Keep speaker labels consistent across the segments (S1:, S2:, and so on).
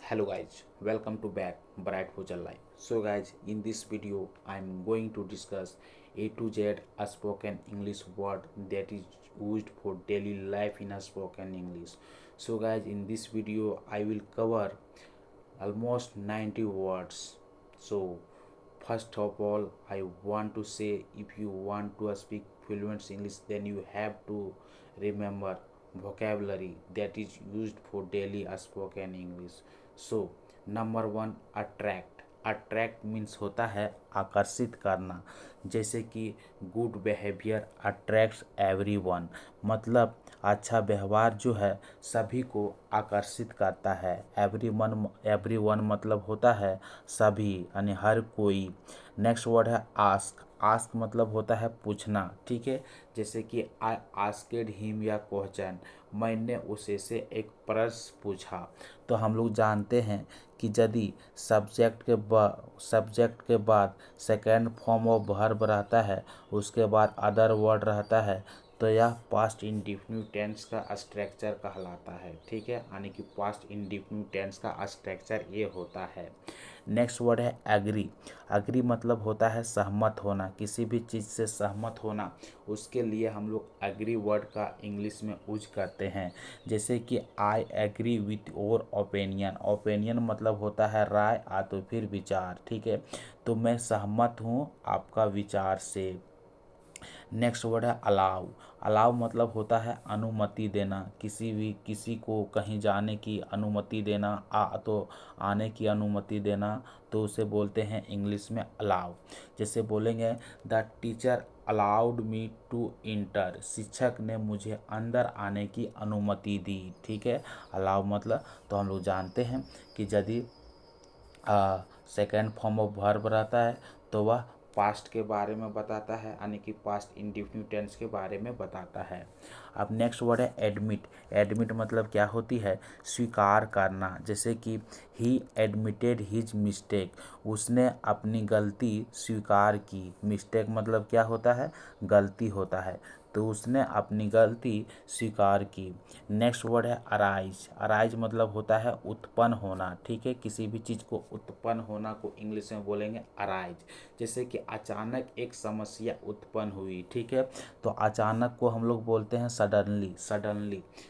S1: Hello guys, welcome to back Bright Future Life. So guys, in this video I am going to discuss A to Z a spoken English word that is used for daily life in a spoken English. So guys, in this video I will cover almost 90 words. So first of all, I want to say if you want to speak fluent English, then you have to remember vocabulary that is used for daily spoken English. So number one, attract. Attract means होता है आकर्षित करना, जैसे कि good behaviour attracts everyone, मतलब अच्छा व्यवहार जो है सभी को आकर्षित करता है। एवरीवन मतलब होता है सभी यानी हर कोई। नेक्स्ट वर्ड है आस्क। आस्क मतलब होता है पूछना, ठीक है, जैसे कि आई आस्केड हिम या क्वेश्चन, मैंने उसे से एक प्रश्न पूछा। तो हम लोग जानते हैं कि यदि सब्जेक्ट के बाद सेकेंड फॉर्म ऑफ वर्ब रहता है, उसके बाद अदर वर्ड रहता है, तो यह पास्ट इंडिफिनिट टेंस का स्ट्रक्चर कहलाता है, ठीक है, यानी कि पास्ट इंडिफिनिट टेंस का स्ट्रक्चर ये होता है। नेक्स्ट वर्ड है एग्री। एग्री मतलब होता है सहमत होना, किसी भी चीज़ से सहमत होना, उसके लिए हम लोग एग्री वर्ड का इंग्लिश में यूज करते हैं। जैसे कि I agree with your opinion. Opinion मतलब होता है राय, तो फिर विचार, ठीक है, तो मैं सहमत हूँ आपका विचार से। नेक्स्ट वर्ड है अलाउ। अलाउ मतलब होता है अनुमति देना, किसी को कहीं जाने की अनुमति देना, आने की अनुमति देना, तो उसे बोलते हैं इंग्लिश में अलाउ। जैसे बोलेंगे the teacher allowed me to enter, शिक्षक ने मुझे अंदर आने की अनुमति दी, ठीक है। अलाउ मतलब तो हम लोग जानते हैं कि यदि सेकेंड फॉर्म ऑफ वर्ब रहता है तो वह पास्ट के बारे में बताता है, यानी कि पास्ट इंडिफिनिट टेंस के बारे में बताता है। अब नेक्स्ट वर्ड है एडमिट। एडमिट मतलब क्या होती है, स्वीकार करना, जैसे कि ही एडमिटेड हिज मिस्टेक, उसने अपनी गलती स्वीकार की। मिस्टेक मतलब क्या होता है, गलती होता है, तो उसने अपनी गलती स्वीकार की। नेक्स्ट वर्ड है अराइज। अराइज मतलब होता है उत्पन्न होना, ठीक है, किसी भी चीज़ को उत्पन्न होना को इंग्लिश में बोलेंगे अराइज। जैसे कि अचानक एक समस्या उत्पन्न हुई, ठीक है, तो अचानक को हम लोग बोलते हैं सडनली।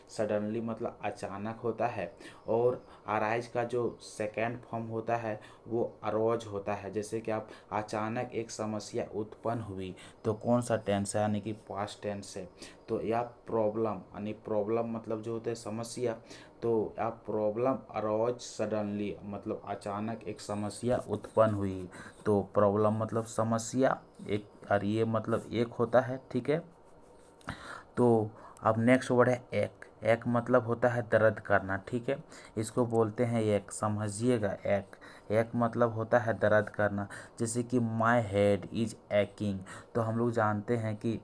S1: सडनली मतलब अचानक होता है। और अराइज का जो सेकेंड फॉर्म होता है वो अरोज होता है। जैसे कि आप अचानक एक समस्या उत्पन्न हुई, तो कौन सा टेंस है, यानी कि पास्ट टेंस है। तो या प्रॉब्लम, यानी प्रॉब्लम मतलब जो होता है समस्या, तो या प्रॉब्लम अरोज सडनली मतलब अचानक एक समस्या उत्पन्न हुई। तो प्रॉब्लम मतलब समस्या एक, और ये मतलब एक होता है, ठीक है। तो अब नेक्स्ट वर्ड है एक। एक मतलब होता है दर्द करना, ठीक है, इसको बोलते हैं एक, समझिएगा। एक मतलब होता है दर्द करना, जैसे कि माई हेड इज एकिंग, तो हम लोग जानते हैं कि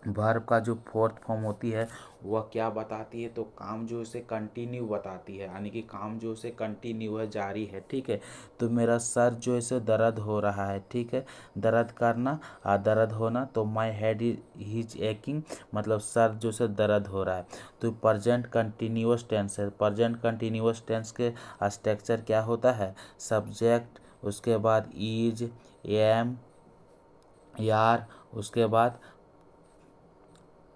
S1: वर्ब का जो फोर्थ फॉर्म होती है वह क्या बताती है, तो काम जो उसे कंटिन्यू बताती है, यानी कि काम जो उसे कंटिन्यू है, जारी है, ठीक है। तो मेरा सर जो है सो दर्द हो रहा है, ठीक है, दर्द करना दर्द होना, तो माई हेड इज एकिंग मतलब सर जो से दर्द हो रहा है। तो प्रेजेंट कंटिन्यूअस टेंस है। प्रेजेंट कंटिन्यूअस टेंस के स्ट्रक्चर क्या होता है, सब्जेक्ट, उसके बाद इज, एम, यार, उसके बाद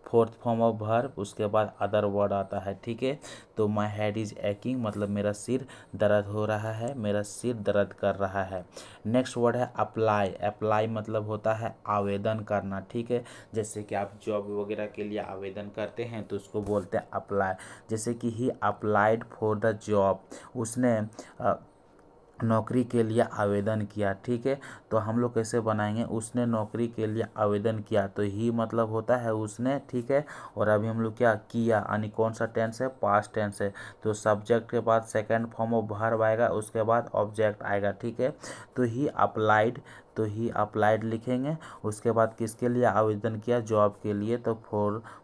S1: फोर्थ फॉर्म ऑफ वर्ब, उसके बाद अदर वर्ड आता है, ठीक है। तो माई हेड इज एकिंग मतलब मेरा सिर दर्द हो रहा है, मेरा सिर दर्द कर रहा है। नेक्स्ट वर्ड है अप्लाई। अप्लाई मतलब होता है आवेदन करना, ठीक है, जैसे कि आप जॉब वगैरह के लिए आवेदन करते हैं तो उसको बोलते हैं अप्लाई। जैसे कि ही अप्लाइड फॉर द जॉब, उसने नौकरी के लिए आवेदन किया, ठीक है। तो हम लोग कैसे बनाएंगे, उसने नौकरी के लिए आवेदन किया, तो ही मतलब होता है उसने, ठीक है। और अभी हम लोग क्या किया, यानी कौन सा टेंस है, पास्ट टेंस है, तो सब्जेक्ट के बाद सेकंड फॉर्म ऑफ वर्ब आएगा, उसके बाद ऑब्जेक्ट आएगा, ठीक है। तो ही अप्लाइड लिखेंगे, उसके बाद किसके लिए आवेदन किया, जॉब के लिए, तो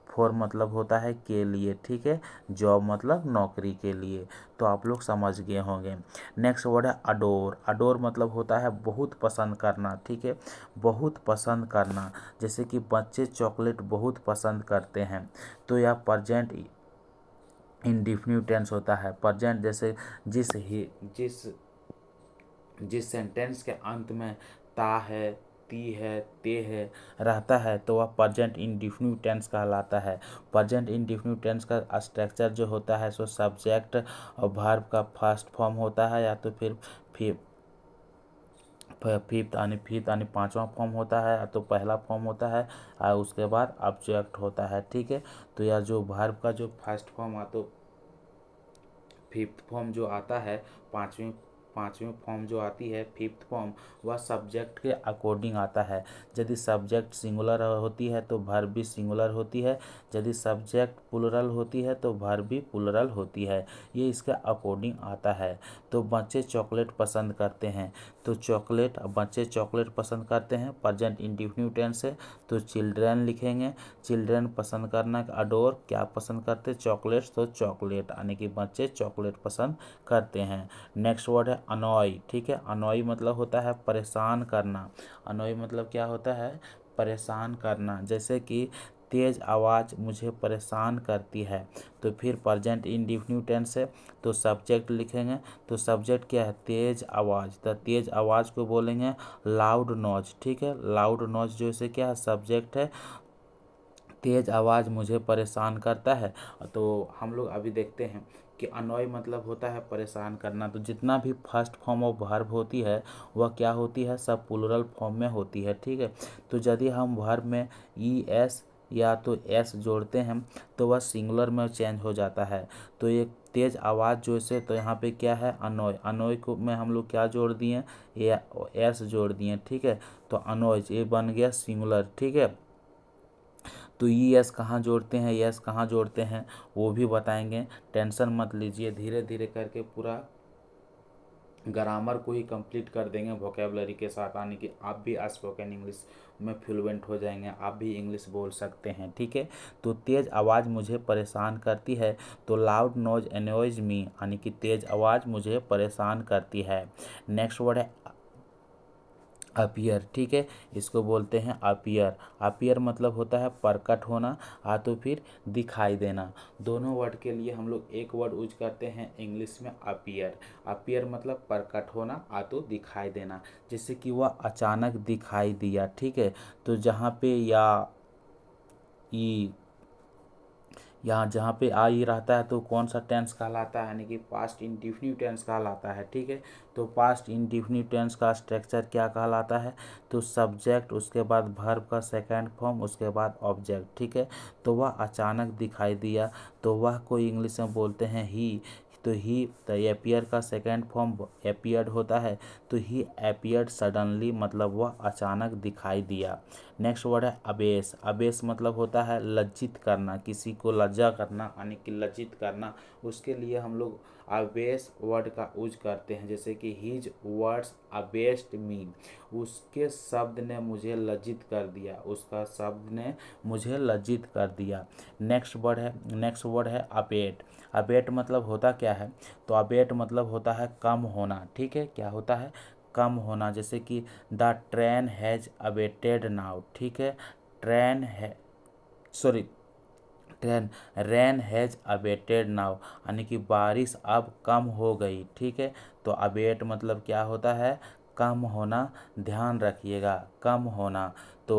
S1: फॉर मतलब होता है के लिए, ठीक है, जॉब मतलब नौकरी के लिए। तो आप लोग समझ गए होंगे। नेक्स्ट वर्ड है अडोर। अडोर मतलब होता है बहुत पसंद करना, ठीक है, बहुत पसंद करना, जैसे कि बच्चे चॉकलेट बहुत पसंद करते हैं। तो यह इंडिफिनिट टेंस होता है। प्रेजेंट जैसे जिस जिस सेंटेंस के अंत में ता है, ती है, ते है रहता है तो वह प्रेजेंट इंडिफिनिट टेंस कहलाता है। प्रेजेंट इंडिफिनिट टेंस का स्ट्रक्चर जो होता है सो सब्जेक्ट और वर्ब का फर्स्ट फॉर्म होता है, या तो फिर फिफ्थ यानी पांचवा फॉर्म होता है, या तो पहला फॉर्म होता है और उसके बाद ऑब्जेक्ट होता है। ठीक है, तो यह जो वर्ब का जो फर्स्ट फॉर्म तो फिफ्थ फॉर्म जो आता है, पाँचवीं पाँचवीं फॉर्म जो आती है फिफ्थ फॉर्म, वह सब्जेक्ट के अकॉर्डिंग आता है। यदि सब्जेक्ट सिंगुलर होती है तो वर्ब भी सिंगुलर होती है, यदि सब्जेक्ट प्लुरल होती है तो वर्ब भी प्लुरल होती है। ये इसके अकॉर्डिंग आता है। तो बच्चे चॉकलेट पसंद करते हैं, तो बच्चे चॉकलेट पसंद करते हैं प्रेजेंट इंडिफिनिट टेंस है, तो चिल्ड्रन लिखेंगे। चिल्ड्रन पसंद करना, अडोर क्या पसंद करते, चॉकलेट्स, तो चॉकलेट यानी कि बच्चे चॉकलेट पसंद करते हैं। नेक्स्ट वर्ड है अनॉय। ठीक है, अनॉय मतलब होता है परेशान करना। अनॉय मतलब क्या होता है, परेशान करना। जैसे कि तेज आवाज़ मुझे परेशान करती है, तो फिर प्रेजेंट इंडिफिनिट टेंस है, तो सब्जेक्ट लिखेंगे। तो सब्जेक्ट क्या है, तेज आवाज़, तो तेज आवाज़ को बोलेंगे लाउड नॉइज। ठीक है, लाउड नॉइज जैसे क्या है, सब्जेक्ट है, तेज आवाज़ मुझे परेशान करता है। तो हम लोग अभी देखते हैं कि अनॉय मतलब होता है परेशान करना। तो जितना भी फर्स्ट फॉर्म ऑफ वर्ब होती है वह क्या होती है, सब प्लुरल फॉर्म में होती है। ठीक है, तो यदि हम वर्ब में ई एस या तो एस जोड़ते हैं तो वह सिंगुलर में चेंज हो जाता है। तो एक तेज आवाज़ जो से, तो यहाँ पे क्या है अनॉय, अनॉय को में हम लोग क्या जोड़ दिए, ये एस जोड़ दिए। ठीक है, तो अनॉयज ये बन गया सिंगुलर। ठीक है, तो ई एस कहाँ जोड़ते हैं, यस कहाँ जोड़ते हैं वो भी बताएंगे, टेंशन मत लीजिए। धीरे धीरे करके पूरा ग्रामर को ही कंप्लीट कर देंगे वोकेबलरी के साथ, यानी कि आप भी स्पोकन इंग्लिश में फ्लुएंट हो जाएंगे, आप भी इंग्लिश बोल सकते हैं। ठीक है, तो तेज़ आवाज़ मुझे परेशान करती है, तो लाउड नॉइज एनॉयज मी, यानी कि तेज़ आवाज़ मुझे परेशान करती है। नेक्स्ट वर्ड है अपीयर। ठीक है, इसको बोलते हैं अपीयर। अपीयर मतलब होता है प्रकट होना, तो फिर दिखाई देना। दोनों वर्ड के लिए हम लोग एक वर्ड यूज करते हैं इंग्लिश में, अपीयर। अपीयर मतलब प्रकट होना, तो दिखाई देना। जैसे कि वह अचानक दिखाई दिया। ठीक है, तो जहाँ पे या ई यहाँ जहाँ पे आ ही रहता है तो कौन सा टेंस कहलाता है, यानी कि पास्ट इंडिफिनिट टेंस कहलाता है। ठीक है, तो पास्ट इंडिफिनिट टेंस का स्ट्रक्चर क्या कहलाता है, तो सब्जेक्ट, उसके बाद वर्ब का सेकंड फॉर्म, उसके बाद ऑब्जेक्ट। ठीक है, तो वह अचानक दिखाई दिया, तो वह को इंग्लिश में बोलते हैं ही। तो एपियर का सेकंड फॉर्म एपियर्ड होता है, तो ही एपियर्ड सडनली मतलब वह अचानक दिखाई दिया। नेक्स्ट वर्ड है अबेस। अबेस मतलब होता है लज्जित करना, किसी को लज्जा करना, यानी कि लज्जित करना। उसके लिए हम लोग अबेस वर्ड का यूज करते हैं, जैसे कि हीज वर्ड्स अबेस्ड मी, उसके शब्द ने मुझे लज्जित कर दिया, उसका शब्द ने मुझे लज्जित कर दिया। नेक्स्ट वर्ड है अबेट। अबेट मतलब होता क्या है, तो अबेट मतलब होता है कम होना। ठीक है, क्या होता है, कम होना। जैसे कि the train has abetted now. ठीक है, ट्रेन है sorry train rain has abetted now, यानी कि बारिश अब कम हो गई। ठीक है, तो अबेट मतलब क्या होता है, कम होना। ध्यान रखिएगा, कम होना। तो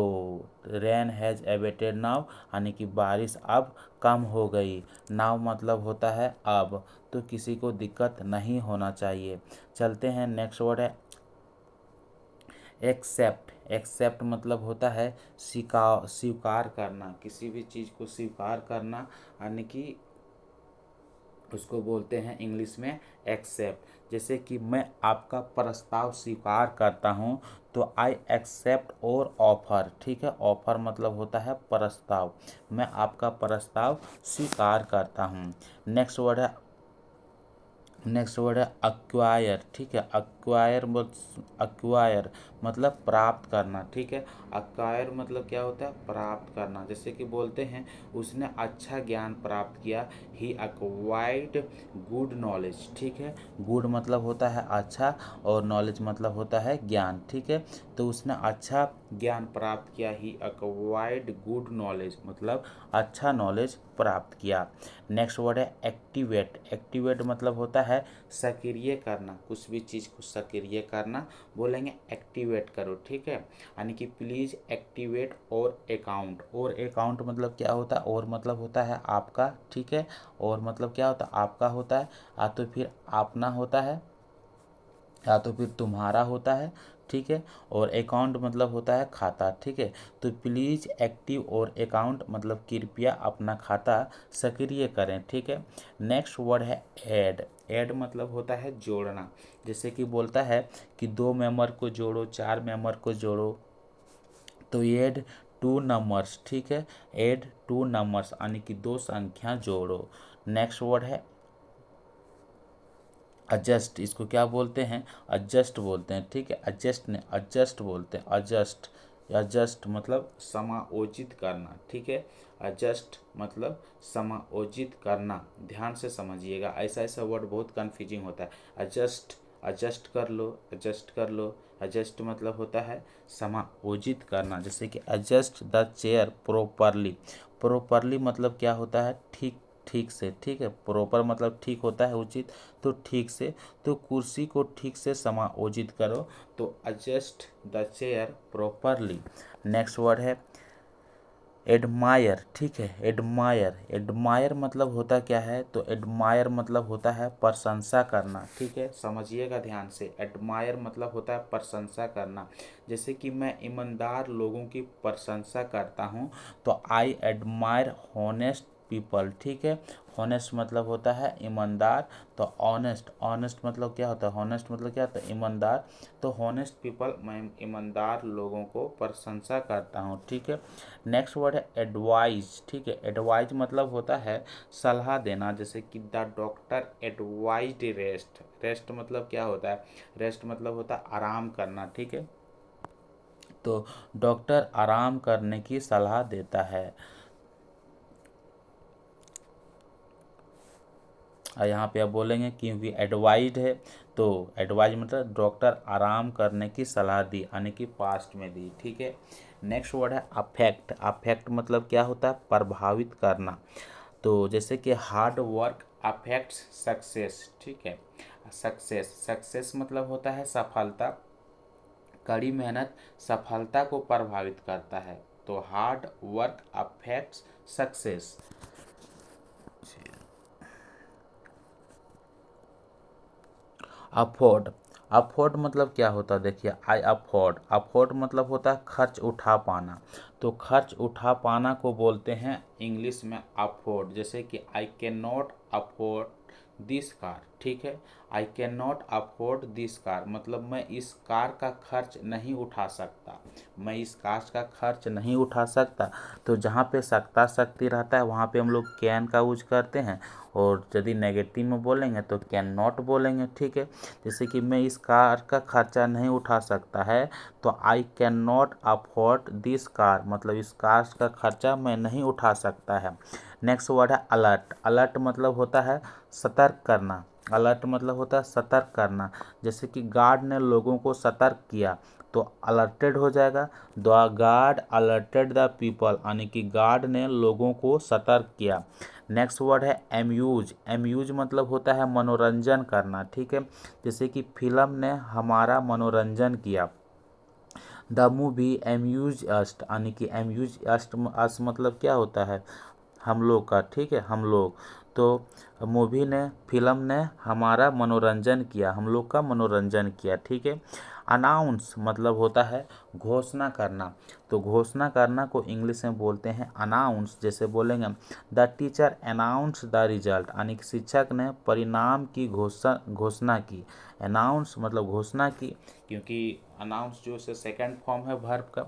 S1: रेन हैज़ अबेटेड नाउ, यानी कि बारिश अब कम हो गई। नाउ मतलब होता है अब, तो किसी को दिक्कत नहीं होना चाहिए। चलते हैं, नेक्स्ट वर्ड है एक्सेप्ट। एक्सेप्ट मतलब होता है स्वीकार करना, किसी भी चीज़ को स्वीकार करना, यानी कि उसको बोलते हैं इंग्लिश में एक्सेप्ट। जैसे कि मैं आपका प्रस्ताव स्वीकार करता हूँ, तो आई एक्सेप्ट और ऑफर। ठीक है, ऑफर मतलब होता है प्रस्ताव, मैं आपका प्रस्ताव स्वीकार करता हूँ। नेक्स्ट वर्ड है अक्वायर। ठीक है, अक्वायर मतलब प्राप्त करना, ठीक है। अक्वायर मतलब क्या होता है, प्राप्त करना। जैसे कि बोलते हैं उसने अच्छा ज्ञान प्राप्त किया, ही अक्वायर्ड गुड नॉलेज, ठीक है। गुड मतलब होता है अच्छा और नॉलेज मतलब होता है ज्ञान, ठीक है। तो उसने अच्छा ज्ञान प्राप्त किया, ही अक्वायर्ड गुड नॉलेज मतलब अच्छा नॉलेज प्राप्त किया। नेक्स्ट वर्ड है एक्टिवेट। एक्टिवेट मतलब होता है सक्रिय करना, कुछ भी चीज़ को सक्रिय करना, बोलेंगे एक्टिवेट करो, ठीक है। यानी कि प्लीज़ एक्टिवेट और अकाउंट। और अकाउंट मतलब क्या होता है, और मतलब होता है आपका, ठीक है। और मतलब क्या होता है, आपका होता है, या तो फिर अपना होता है, या तो फिर तुम्हारा होता है, ठीक है। और अकाउंट मतलब होता है खाता, ठीक है। तो प्लीज़ एक्टिव और अकाउंट मतलब कृपया अपना खाता सक्रिय करें, ठीक है। नेक्स्ट वर्ड है ऐड। ऐड मतलब होता है जोड़ना। जैसे कि बोलता है कि 2 मेंबर को जोड़ो, 4 मेंबर को जोड़ो, तो ऐड 2 नंबर्स, ठीक है। ऐड 2 नंबर्स यानी कि 2 संख्या जोड़ो। नेक्स्ट वर्ड है एडजस्ट। इसको क्या बोलते हैं, एडजस्ट बोलते हैं, ठीक है। एडजस्ट ने एडजस्ट बोलते हैं, एडजस्ट। एडजस्ट मतलब समायोजित करना, ठीक है। एडजस्ट मतलब समायोजित करना, ध्यान से समझिएगा, ऐसा ऐसा वर्ड बहुत कन्फ्यूजिंग होता है। एडजस्ट, एडजस्ट कर लो, एडजस्ट कर लो। एडजस्ट मतलब होता है समायोजित करना। जैसे कि adjust the chair properly. Properly मतलब क्या होता है, ठीक, ठीक से, ठीक है। प्रॉपर मतलब ठीक होता है, उचित, तो ठीक से, तो कुर्सी को ठीक से समायोजित करो, तो adjust the chair properly. Next word है एडमायर, ठीक है। एडमायर, एडमायर मतलब होता क्या है, तो एडमायर मतलब होता है प्रशंसा करना, ठीक है। समझिएगा ध्यान से, एडमायर मतलब होता है प्रशंसा करना। जैसे कि मैं ईमानदार लोगों की प्रशंसा करता हूँ, तो आई एडमायर हॉनेस्ट पीपल, ठीक है। हॉनेस्ट मतलब होता है ईमानदार, तो ऑनेस्ट, ऑनेस्ट मतलब क्या होता है, हॉनेस्ट मतलब क्या होता है, ईमानदार। तो हॉनेस्ट पीपल, मैं ईमानदार लोगों को प्रशंसा करता हूँ, ठीक है। नेक्स्ट वर्ड है एडवाइज, ठीक है। एडवाइज मतलब होता है सलाह देना। जैसे कि the doctor advised rest. Rest मतलब क्या होता है, रेस्ट मतलब होता है आराम करना, ठीक है। तो डॉक्टर आराम करने की सलाह देता है। और यहाँ पे आप बोलेंगे क्योंकि एडवाइज है, तो एडवाइज मतलब डॉक्टर आराम करने की सलाह दी, यानी कि पास्ट में दी, ठीक है। नेक्स्ट वर्ड है अफेक्ट। अफेक्ट मतलब क्या होता है, प्रभावित करना। तो जैसे कि हार्ड वर्क अफेक्ट्स सक्सेस, ठीक है। सक्सेस, सक्सेस मतलब होता है सफलता, कड़ी मेहनत सफलता को प्रभावित करता है, तो hard work affects success. Afford. Afford मतलब क्या होता है, देखिए आई अफोर्ड। अफोर्ड मतलब होता है खर्च उठा पाना, तो खर्च उठा पाना को बोलते हैं इंग्लिश में अफोर्ड। जैसे कि I can not afford this car, ठीक है। I can not afford this car मतलब मैं इस कार का खर्च नहीं उठा सकता, मैं इस कार का खर्च नहीं उठा सकता। तो जहाँ पे सकता शक्ति रहता है वहाँ पे हम लोग कैन का यूज करते हैं, और यदि नेगेटिव में बोलेंगे तो कैन नॉट बोलेंगे, ठीक है। जैसे कि मैं इस कार का खर्चा नहीं उठा सकता है, तो I can not afford this car मतलब इस कार का खर्चा मैं नहीं उठा सकता है। नेक्स्ट वर्ड है अलर्ट। अलर्ट मतलब होता है सतर्क करना। अलर्ट मतलब होता है सतर्क करना। जैसे कि गार्ड ने लोगों को सतर्क किया, तो अलर्टेड हो जाएगा, the guard alerted the people यानी कि गार्ड ने लोगों को सतर्क किया। नेक्स्ट वर्ड है एम्यूज। एम्यूज मतलब होता है मनोरंजन करना, ठीक है। जैसे कि फिल्म ने हमारा मनोरंजन किया, द मूवी एम्यूज अस यानी कि एम्यूज अस मतलब क्या होता है, हम लोग का, ठीक है, हम लोग। तो मूवी ने, फिल्म ने हमारा मनोरंजन किया, हम लोग का मनोरंजन किया, ठीक है। अनाउंस मतलब होता है घोषणा करना, तो घोषणा करना को इंग्लिश में बोलते हैं अनाउंस। जैसे बोलेंगे the teacher announce the result यानी कि शिक्षक ने परिणाम की घोषणा की। अनाउंस मतलब घोषणा की, क्योंकि अनाउंस जो से सेकंड फॉर्म है वर्ब का।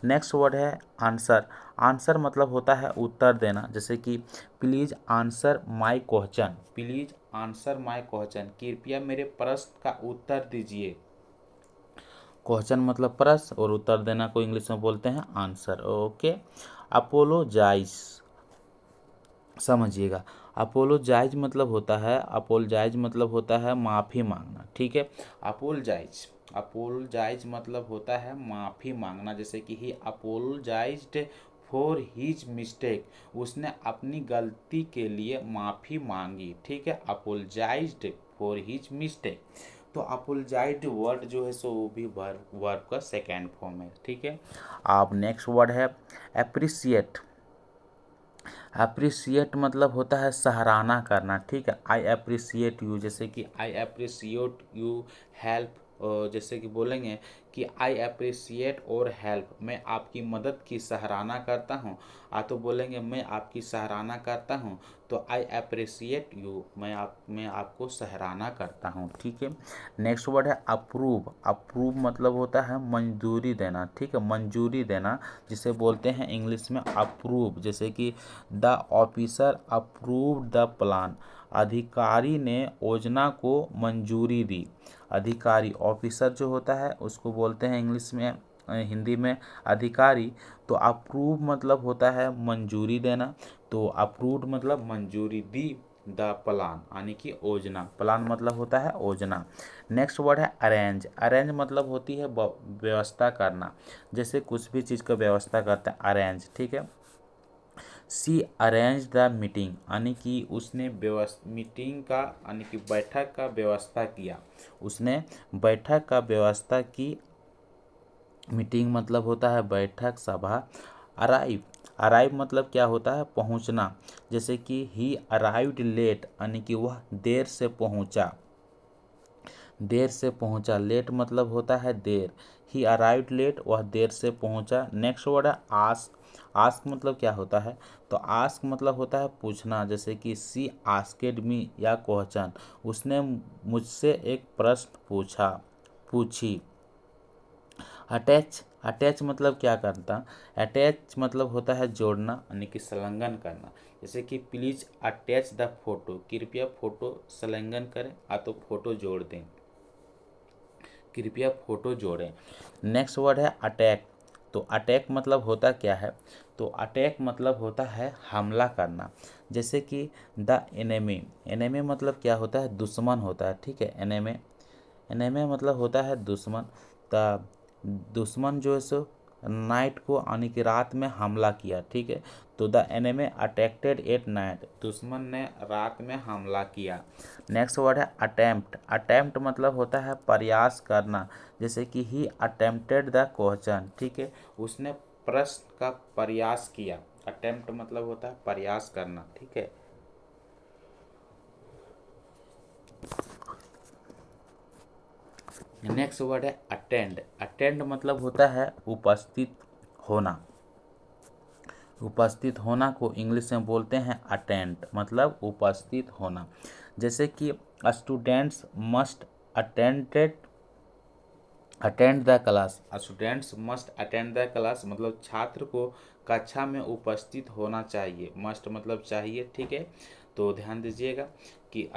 S1: नेक्स्ट वर्ड है आंसर। आंसर मतलब होता है उत्तर देना। जैसे कि please answer my question, please answer my question कृपया मेरे प्रश्न का उत्तर दीजिए। क्वेश्चन मतलब प्रश्न और उत्तर देना को इंग्लिश में बोलते हैं आंसर। ओके। अपोलोजाइज समझिएगा। अपोलोजाइज मतलब होता है माफ़ी मांगना। ठीक है। अपोलोजाइज मतलब होता है माफ़ी मांगना। जैसे कि he apologised for his mistake, उसने अपनी गलती के लिए माफ़ी मांगी। ठीक है। Apologised for his mistake. तो अपोलोजाइज्ड वर्ड जो है सो वो भी वर्ब का सेकेंड फॉर्म है। ठीक है। अब नेक्स्ट वर्ड है एप्रिसिएट। अप्रिसिएट मतलब होता है सराहना करना। ठीक है। आई अप्रिसिएट यू, जैसे कि आई अप्रिसिएट यू हेल्प, जैसे कि बोलेंगे कि आई अप्रिसिएट और हेल्प, मैं आपकी मदद की सराहना करता हूँ। तो बोलेंगे मैं आपकी सराहना करता हूँ, तो आई अप्रिसिएट यू, मैं आपको सराहना करता हूँ। ठीक है। नेक्स्ट वर्ड है अप्रूव। अप्रूव मतलब होता है मंजूरी देना। ठीक है। मंजूरी देना जिसे बोलते हैं इंग्लिश में अप्रूव। जैसे कि the officer approved the plan, अधिकारी ने योजना को मंजूरी दी। अधिकारी, ऑफिसर जो होता है उसको बोलते हैं इंग्लिश में हिंदी में अधिकारी। तो अप्रूव मतलब होता है मंजूरी देना। तो अप्रूव्ड मतलब मंजूरी दी द प्लान, यानी कि योजना। प्लान मतलब होता है योजना। नेक्स्ट वर्ड है अरेंज। अरेंज मतलब होती है व्यवस्था करना। जैसे कुछ भी चीज़ का व्यवस्था करते हैं अरेंज। ठीक है। सी अरेंज द मीटिंग, यानी कि उसने मीटिंग का यानी कि बैठक का व्यवस्था किया। उसने बैठक का व्यवस्था की। मीटिंग मतलब होता है बैठक सभा। अराइव, अराइव मतलब क्या होता है पहुंचना। जैसे कि ही अराइव्ड लेट, यानी कि वह देर से पहुंचा। देर से पहुंचा, लेट मतलब होता है देर। ही अराइव्ड लेट, वह देर से पहुंचा। नेक्स्ट वर्ड है आस्क। आस्क मतलब क्या होता है, तो आस्क मतलब होता है पूछना। जैसे कि सी आस्केड मी या क्वेश्चन, उसने मुझसे एक प्रश्न पूछी। अटैच, अटैच मतलब क्या करता, अटैच मतलब होता है जोड़ना, यानी कि संलग्न करना। जैसे कि प्लीज अटैच द फोटो, कृपया फोटो संलग्न करें, तो फोटो जोड़ दें, कृपया फोटो जोड़ें। नेक्स्ट वर्ड है अटैक। तो अटैक मतलब होता क्या है, तो अटैक मतलब होता है हमला करना। जैसे कि द एनेमी, एनेमी मतलब क्या होता है दुश्मन होता है। ठीक है। एनेमी, एनेमी मतलब होता है दुश्मन। द दुश्मन जो है सो नाइट को यानी कि रात में हमला किया। ठीक है। तो द एनेमी अटैक्टेड एट नाइट, दुश्मन ने रात में हमला किया। नेक्स्ट वर्ड है अटेम्प्ट। अटेम्प्ट मतलब होता है प्रयास करना। जैसे कि ही अटेम्प्टेड द क्वेश्चन। ठीक है। उसने प्रश्न का प्रयास किया। अटेम्प्ट मतलब होता है प्रयास करना। ठीक है। नेक्स्ट वर्ड है अटेंड। अटेंड मतलब होता है उपस्थित होना। उपस्थित होना को इंग्लिश में बोलते हैं अटेंड, मतलब उपस्थित होना। जैसे कि students must attended attend the class, students must attend the class मतलब छात्र को कक्षा में उपस्थित होना चाहिए। मस्ट मतलब चाहिए। ठीक है। तो ध्यान दीजिएगा कि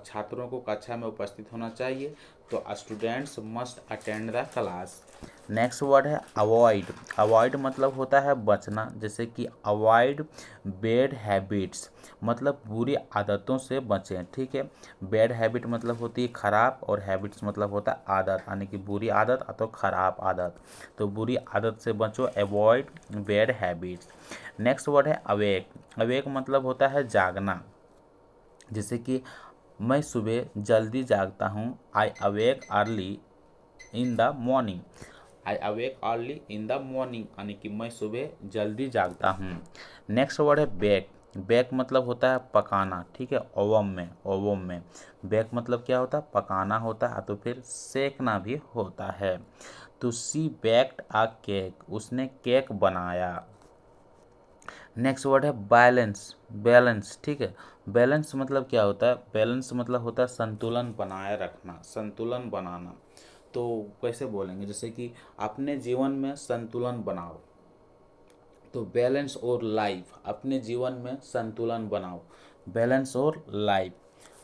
S1: छात्रों को कक्षा में उपस्थित होना चाहिए। तो students must attend the class. Next word है अवॉइड। अवॉइड मतलब होता है बचना। जैसे कि अवॉइड बैड हैबिट्स, मतलब बुरी आदतों से बचें। ठीक है। बैड हैबिट मतलब होती है खराब, और हैबिट्स मतलब होता है आदत, यानी कि बुरी आदत तो खराब आदत। तो बुरी आदत से बचो, avoid bad habits. Next word है अवेक। अवेक मतलब होता है जागना। जैसे कि मैं सुबह जल्दी जागता हूँ, I awake early in the morning. I awake early in the morning, यानी कि मैं सुबह जल्दी जागता हूँ। नेक्स्ट वर्ड है बेक। बेक मतलब होता है पकाना। ठीक है। ओवन में बेक मतलब क्या होता है पकाना होता है, तो फिर सेकना भी होता है। तो सी बेक्ड अ केक, उसने केक बनाया। नेक्स्ट वर्ड है बैलेंस। बैलेंस, ठीक है। बैलेंस मतलब क्या होता है, बैलेंस मतलब होता है संतुलन बनाए रखना, संतुलन बनाना। तो कैसे बोलेंगे, जैसे कि अपने जीवन में संतुलन बनाओ, तो बैलेंस और लाइफ, अपने जीवन में संतुलन बनाओ, बैलेंस और लाइफ।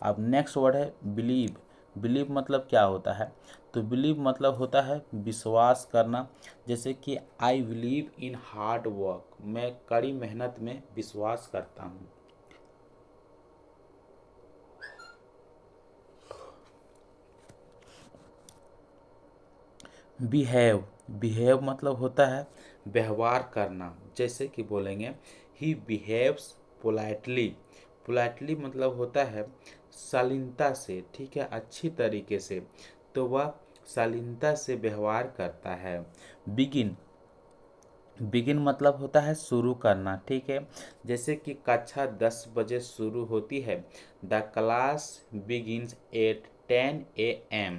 S1: अब नेक्स्ट वर्ड है बिलीव। बिलीव मतलब क्या होता है? तो बिलीव मतलब होता है विश्वास करना। जैसे कि I believe in hard work, मैं कड़ी मेहनत में विश्वास करता हूँ। बिहेव, बिहेव मतलब होता है व्यवहार करना। जैसे कि बोलेंगे ही बिहेव्स पोलाइटली, पोलाइटली मतलब होता है शालीनता से, ठीक है, अच्छी तरीके से, तो वह शालीनता से व्यवहार करता है। बिगिन, बिगिन मतलब होता है शुरू करना, ठीक है। जैसे कि कक्षा 10 बजे शुरू होती है, the class begins at 10 AM।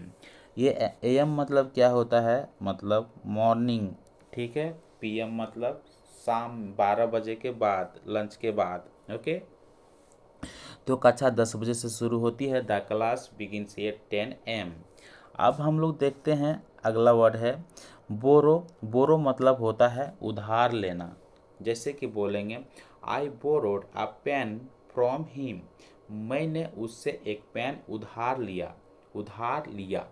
S1: ये AM मतलब क्या होता है? मतलब मॉर्निंग, ठीक है। PM मतलब शाम 12 बजे के बाद, लंच के बाद, ओके। तो कक्षा 10 बजे से शुरू होती है, the class begins at 10 AM। अब हम लोग देखते हैं अगला वर्ड है बोरो। बोरो मतलब होता है उधार लेना। जैसे कि बोलेंगे I borrowed a pen from him, मैंने उससे एक पेन उधार लिया, उधार लिया।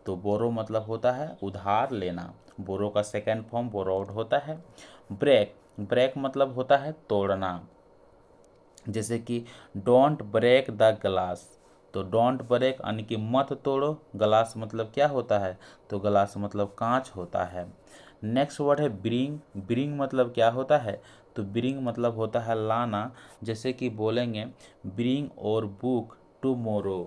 S1: तो बोरो मतलब होता है उधार लेना। बोरो का सेकेंड फॉर्म बोरोड होता है। ब्रेक, ब्रेक मतलब होता है तोड़ना। जैसे कि डोंट ब्रेक द ग्लास, तो डोंट ब्रेक यानी कि मत तोड़ो, ग्लास मतलब क्या होता है? तो ग्लास मतलब कांच होता है। नेक्स्ट वर्ड है ब्रिंग। ब्रिंग मतलब क्या होता है? तो ब्रिंग मतलब होता है लाना। जैसे कि बोलेंगे ब्रिंग और बुक टुमारो,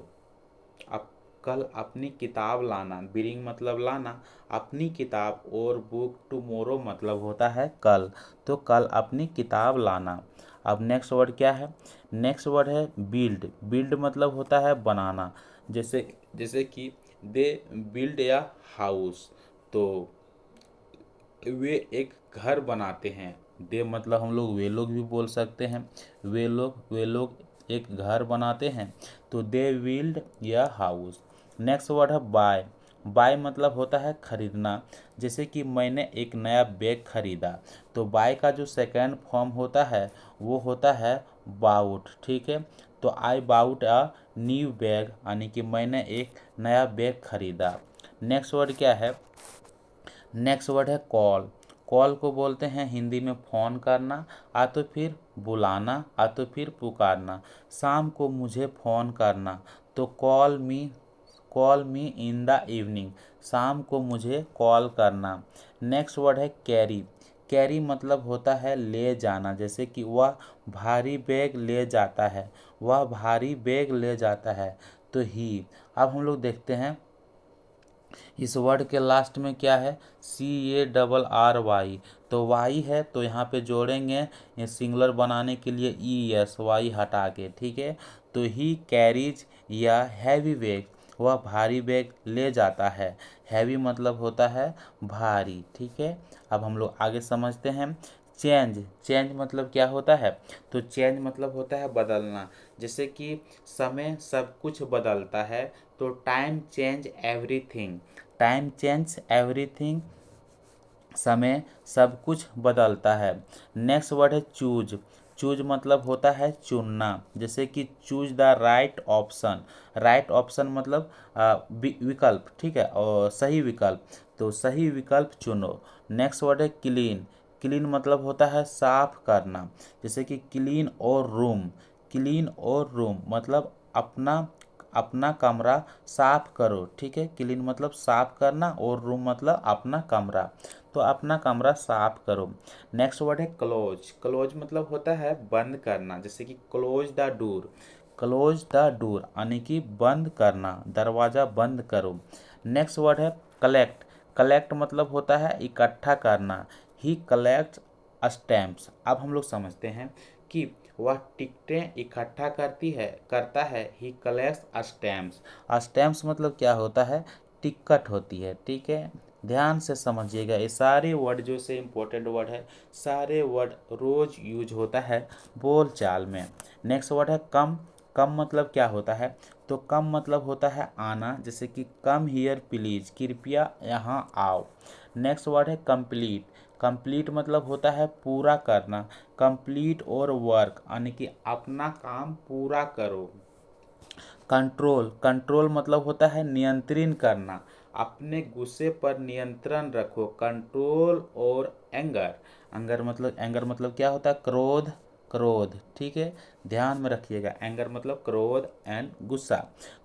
S1: अब कल अपनी किताब लाना। ब्रिंग मतलब लाना, अपनी किताब, और बुक टुमारो मतलब होता है कल, तो कल अपनी किताब लाना। अब नेक्स्ट वर्ड क्या है? नेक्स्ट वर्ड है बिल्ड। बिल्ड मतलब होता है बनाना। जैसे जैसे कि दे बिल्ड या हाउस, तो वे एक घर बनाते हैं। दे मतलब हम लोग वे लोग भी बोल सकते हैं, वे लोग एक घर बनाते हैं, तो दे बिल्ड या हाउस। नेक्स्ट वर्ड है बाय। बाय मतलब होता है खरीदना। जैसे कि मैंने एक नया बैग खरीदा, तो बाय का जो सेकंड फॉर्म होता है वो होता है बाउट, ठीक है। तो I bought a new bag यानी कि मैंने एक नया बैग खरीदा। नेक्स्ट वर्ड क्या है? नेक्स्ट वर्ड है कॉल। कॉल को बोलते हैं हिंदी में फ़ोन करना, आ तो फिर बुलाना, आ तो फिर पुकारना। शाम को मुझे फ़ोन करना, तो call me in the evening, शाम को मुझे कॉल करना। नेक्स्ट वर्ड है कैरी। कैरी मतलब होता है ले जाना। जैसे कि वह भारी बैग ले जाता है, वह भारी बैग ले जाता है, तो ही। अब हम लोग देखते हैं इस वर्ड के लास्ट में क्या है? CARRY, तो वाई है तो यहाँ पे जोड़ेंगे ये सिंगुलर बनाने के लिए ES, वाई हटा के, ठीक है। तो ही कैरीज या हैवी बैग, वह भारी बैग ले जाता है। हैवी मतलब होता है भारी, ठीक है। अब हम लोग आगे समझते हैं चेंज। चेंज मतलब क्या होता है? तो चेंज मतलब होता है बदलना। जैसे कि समय सब कुछ बदलता है, तो time change everything, time change everything, समय सब कुछ बदलता है। नेक्स्ट वर्ड है चूज। चूज मतलब होता है चुनना। जैसे कि choose the right option. Right option मतलब विकल्प, ठीक है, और सही विकल्प, तो सही विकल्प चुनो। नेक्स्ट वर्ड है क्लीन। क्लीन मतलब होता है साफ करना। जैसे कि क्लीन और रूम, क्लीन और रूम मतलब अपना अपना कमरा साफ करो, ठीक है। क्लीन मतलब साफ करना और रूम मतलब अपना कमरा, तो अपना कमरा साफ करो। नेक्स्ट वर्ड है क्लोज। क्लोज मतलब होता है बंद करना। जैसे कि close the door, close the door यानी कि बंद करना, दरवाज़ा बंद करो। नेक्स्ट वर्ड है कलेक्ट। कलेक्ट मतलब होता है इकट्ठा करना। ही कलेक्ट स्टैम्प्स। अब हम लोग समझते हैं कि वह टिकटें इकट्ठा करता है। ही कलेक्ट्स स्टैम्प्स। स्टैम्प्स मतलब क्या होता है? टिकट होती है, ठीक है। ध्यान से समझिएगा, ये सारे वर्ड जो से इम्पोर्टेंट वर्ड है, सारे वर्ड रोज यूज होता है बोल चाल में। नेक्स्ट वर्ड है कम। कम मतलब क्या होता है? तो कम मतलब होता है आना। जैसे कि कम हियर प्लीज, कृपया यहाँ आओ। नेक्स्ट वर्ड है कंप्लीट। कंप्लीट मतलब होता है पूरा करना। कंप्लीट और वर्क यानी कि अपना काम पूरा करो। कंट्रोल, कंट्रोल मतलब होता है नियंत्रण करना, अपने गुस्से पर नियंत्रण रखो, कंट्रोल। और एंगर, एंगर मतलब क्या होता है, क्रोध, क्रोध, ठीक है, ध्यान में रखिएगा, एंगर मतलब क्रोध एंड गुस्सा।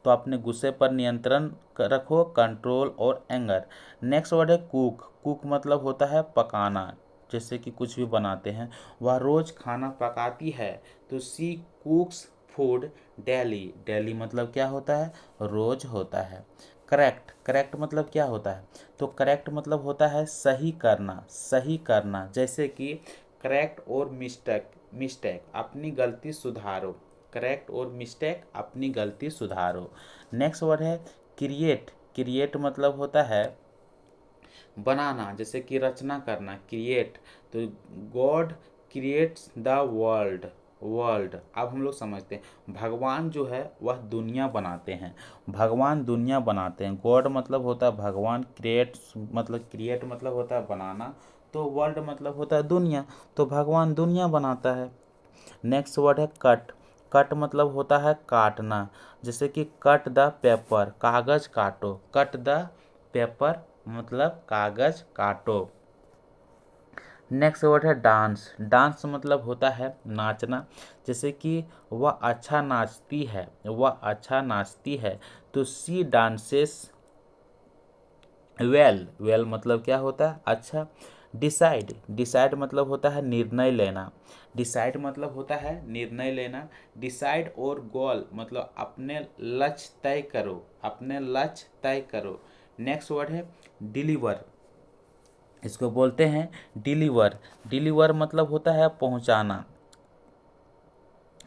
S1: तो अपने गुस्से पर नियंत्रण रखो, कंट्रोल और एंगर। नेक्स्ट वर्ड है कुक, कुक मतलब होता है पकाना, जैसे कि कुछ भी बनाते हैं, वह रोज खाना पकाती है, तो सी कुक्स फूड डेली, डेली मतलब क्या होता है, रोज होता है। करेक्ट, करेक्ट मतलब क्या होता है, तो करेक्ट मतलब होता है सही करना, सही करना, जैसे कि करेक्ट और मिस्टेक, मिस्टेक अपनी गलती सुधारो, करेक्ट और मिस्टेक अपनी गलती सुधारो। नेक्स्ट वर्ड है क्रिएट, क्रिएट मतलब होता है बनाना, जैसे कि रचना करना, क्रिएट। तो God creates the world, world. अब हम लोग समझते हैं भगवान जो है वह दुनिया बनाते हैं, भगवान दुनिया बनाते हैं। गॉड मतलब होता है भगवान, क्रिएट मतलब होता है बनाना, तो वर्ल्ड मतलब होता है दुनिया, तो भगवान दुनिया बनाता है। नेक्स्ट वर्ड है कट, कट मतलब होता है काटना, जैसे कि कट द पेपर, कागज काटो, कट द पेपर मतलब कागज काटो। नेक्स्ट वर्ड है डांस, डांस मतलब होता है नाचना, जैसे कि वह अच्छा नाचती है, वह अच्छा नाचती है, तो सी डांसेस वेल, वेल मतलब क्या होता है अच्छा। डिसाइड, डिसाइड मतलब होता है निर्णय लेना, डिसाइड मतलब होता है निर्णय लेना। डिसाइड और गोल मतलब अपने लक्ष्य तय करो, अपने लक्ष्य तय करो। नेक्स्ट वर्ड है डिलीवर, इसको बोलते हैं डिलीवर, डिलीवर मतलब होता है पहुंचाना,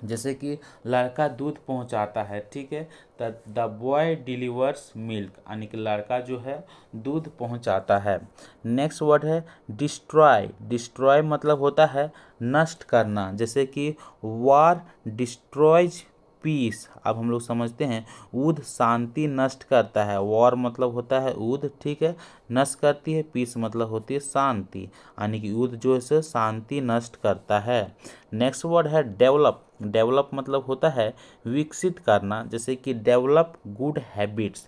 S1: जैसे कि लड़का दूध पहुंचाता है, ठीक है, द बॉय डिलीवर्स मिल्क, यानी कि लड़का जो है दूध पहुंचाता है। नेक्स्ट वर्ड है डिस्ट्रॉय, डिस्ट्रॉय मतलब होता है नष्ट करना, जैसे कि वार डिस्ट्रॉयज पीस। अब हम लोग समझते हैं युद्ध शांति नष्ट करता है, वॉर मतलब होता है युद्ध, ठीक है, नष्ट करती है, पीस मतलब होती है शांति, यानी कि युद्ध जो है शांति नष्ट करता है। नेक्स्ट वर्ड है डेवलप, डेवलप मतलब होता है विकसित करना, जैसे कि डेवलप गुड हैबिट्स,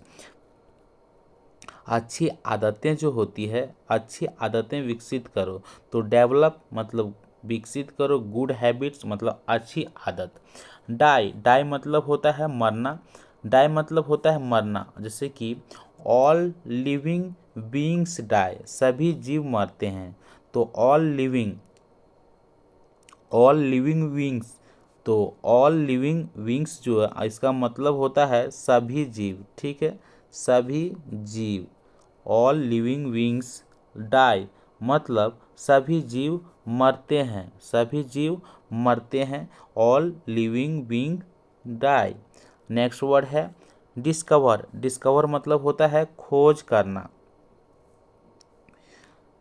S1: अच्छी आदतें जो होती है, अच्छी आदतें विकसित करो, तो डेवलप मतलब विकसित करो, गुड हैबिट्स मतलब अच्छी आदत। डाई, डाई मतलब होता है मरना, डाई मतलब होता है मरना, जैसे कि ऑल लिविंग बीइंग्स डाई, सभी जीव मरते हैं, तो all living, all living beings, तो ऑल लिविंग बीइंग्स जो है इसका मतलब होता है सभी जीव, ठीक है, सभी जीव। ऑल लिविंग बीइंग्स डाई मतलब सभी जीव मरते हैं, सभी जीव मरते हैं, all living being die. Next word है डिस्कवर, डिस्कवर मतलब होता है खोज करना,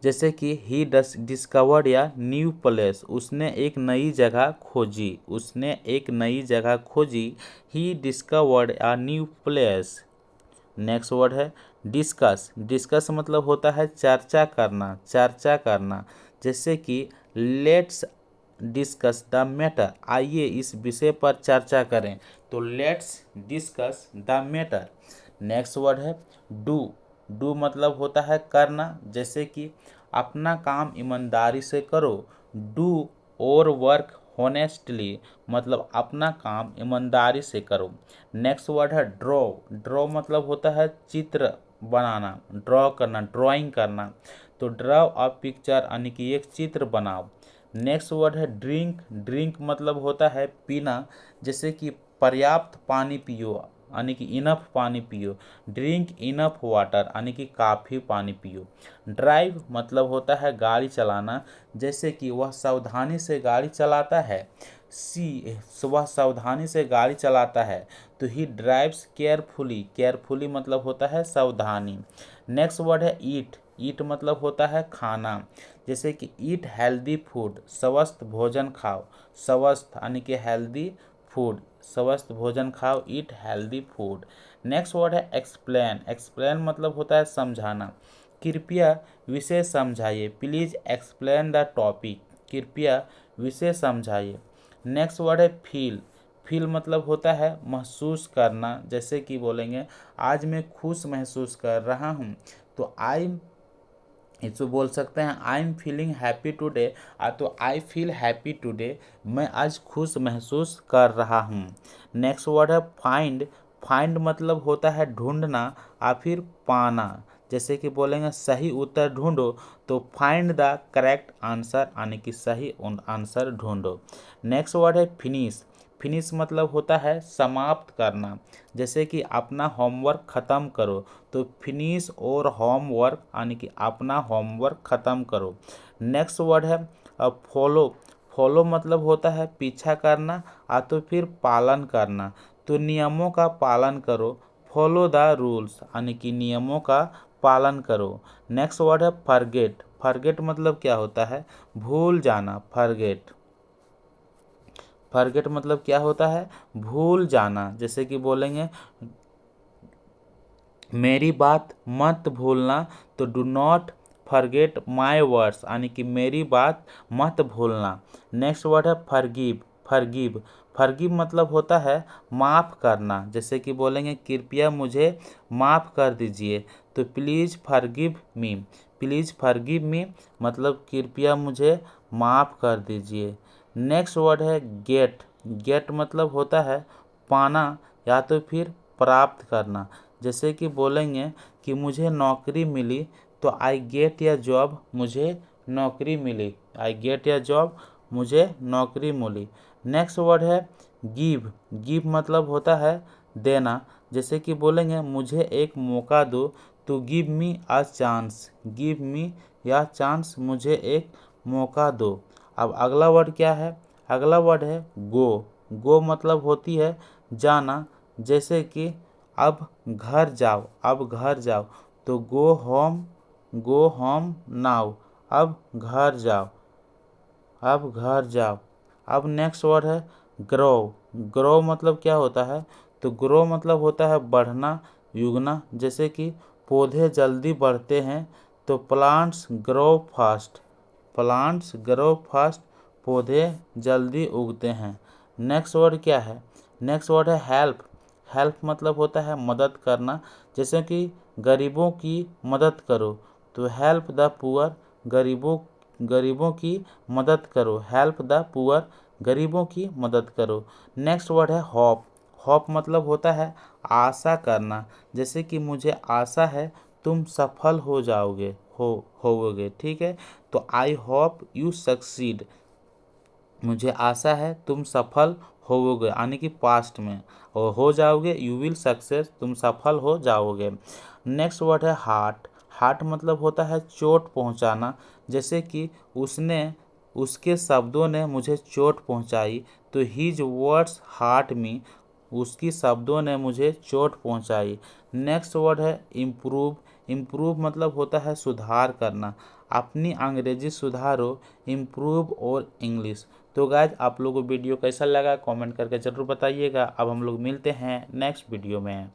S1: जैसे कि he discovered a new place, उसने एक नई जगह खोजी, उसने एक नई जगह खोजी, he discovered a new place. Next word है डिस्कस, डिस्कस मतलब होता है चर्चा करना, चर्चा करना, जैसे कि लेट्स डिस्कस द मैटर, आइए इस विषय पर चर्चा करें, तो let's discuss the matter. Next word है डू, डू मतलब होता है करना, जैसे कि अपना काम ईमानदारी से करो, डू और वर्क होनेस्टली मतलब अपना काम ईमानदारी से करो। नेक्स्ट वर्ड है ड्रॉ, ड्रॉ मतलब होता है चित्र बनाना, ड्रॉ करना, ड्राइंग करना, तो ड्रॉ अ पिक्चर यानी कि एक चित्र बनाओ। नेक्स्ट वर्ड है ड्रिंक, ड्रिंक मतलब होता है पीना, जैसे कि पर्याप्त पानी पियो, यानी कि इनफ पानी पियो, ड्रिंक इनफ वाटर यानी कि काफ़ी पानी पियो। ड्राइव मतलब होता है गाड़ी चलाना, जैसे कि वह सावधानी से गाड़ी चलाता है, सी वह सावधानी से गाड़ी चलाता है, तो ही ड्राइव्स केयरफुली, केयरफुली मतलब होता है सावधानी। नेक्स्ट वर्ड है ईट, ईट मतलब होता है खाना, जैसे कि ईट हेल्दी फूड, स्वस्थ भोजन खाओ, स्वस्थ यानी कि हेल्दी फूड, स्वस्थ भोजन खाओ, eat healthy food. Next word है एक्सप्लेन, एक्सप्लेन मतलब होता है समझाना, कृपया विषय समझाइए, प्लीज एक्सप्लेन द टॉपिक, कृपया विषय समझाइए। नेक्स्ट वर्ड है फील, फील मतलब होता है महसूस करना, जैसे कि बोलेंगे आज मैं खुश महसूस कर रहा हूँ, तो इसको बोल सकते हैं I am feeling happy today, तो आई फील हैप्पी टुडे, मैं आज खुश महसूस कर रहा हूँ। नेक्स्ट वर्ड है फाइंड। फाइंड मतलब होता है ढूंढना या फिर पाना, जैसे कि बोलेंगे सही उत्तर ढूंढो, तो फाइंड द करेक्ट आंसर, यानी कि सही आंसर ढूंढो। नेक्स्ट वर्ड है फिनिश। फिनिश मतलब होता है समाप्त करना, जैसे कि अपना होमवर्क ख़त्म करो, तो फिनिश और होमवर्क, यानी कि अपना होमवर्क ख़त्म करो। नेक्स्ट वर्ड है फॉलो। फॉलो मतलब होता है पीछा करना तो फिर पालन करना, तो नियमों का पालन करो, फॉलो द रूल्स, यानी कि नियमों का पालन करो। नेक्स्ट वर्ड है फॉरगेट। फॉरगेट मतलब क्या होता है भूल जाना, फॉरगेट। फॉरगेट मतलब क्या होता है भूल जाना, जैसे कि बोलेंगे मेरी बात मत भूलना, तो do not forget my words, यानी कि मेरी बात मत भूलना। नेक्स्ट वर्ड है फॉरगिव। फॉरगिव। फॉरगिव मतलब होता है माफ़ करना, जैसे कि बोलेंगे कृपया मुझे माफ़ कर दीजिए, तो please forgive me. Please forgive me मतलब कृपया मुझे माफ़ कर दीजिए। नेक्स्ट वर्ड है गेट। गेट मतलब होता है पाना या तो फिर प्राप्त करना, जैसे कि बोलेंगे कि मुझे नौकरी मिली, तो आई गेट या जॉब, मुझे नौकरी मिली, आई गेट या जॉब, मुझे नौकरी मिली। नेक्स्ट वर्ड है गिव। गिव मतलब होता है देना, जैसे कि बोलेंगे मुझे एक मौका दो, तो give me a chance. Give me या चांस, मुझे एक मौका दो। अब अगला वर्ड क्या है, अगला वर्ड है गो। गो मतलब होती है जाना, जैसे कि अब घर जाओ, अब घर जाओ, तो go home, go home now, अब घर जाओ, अब घर जाओ। अब नेक्स्ट वर्ड है ग्रो। ग्रो मतलब क्या होता है, तो ग्रो मतलब होता है बढ़ना, युगना, जैसे कि पौधे जल्दी बढ़ते हैं, तो plants grow fast. Plants grow fast, पौधे जल्दी उगते हैं। नेक्स्ट वर्ड क्या है, नेक्स्ट वर्ड है हेल्प। हेल्प मतलब होता है मदद करना, जैसे कि गरीबों की मदद करो, तो हेल्प द पुअर, गरीबों गरीबों की मदद करो, हेल्प द पुअर, गरीबों की मदद करो। नेक्स्ट वर्ड है होप। होप मतलब होता है आशा करना, जैसे कि मुझे आशा है तुम सफल हो जाओगे, होवोगे, ठीक है, तो आई होप यू सक्सीड, मुझे आशा है तुम सफल होवोगे, यानी कि पास्ट में, और हो जाओगे, यू विल सक्सेस, तुम सफल हो जाओगे। नेक्स्ट वर्ड है हार्ट। हार्ट मतलब होता है चोट पहुंचाना, जैसे कि उसने उसके शब्दों ने मुझे चोट पहुंचाई, तो हीज वर्ड्स हार्ट मी, उसकी शब्दों ने मुझे चोट पहुंचाई। नेक्स्ट वर्ड है इम्प्रूव। इम्प्रूव मतलब होता है सुधार करना, अपनी अंग्रेजी सुधारो, इम्प्रूव और इंग्लिश। तो गाइज आप लोगों को वीडियो कैसा लगा कमेंट करके ज़रूर बताइएगा। अब हम लोग मिलते हैं नेक्स्ट वीडियो में।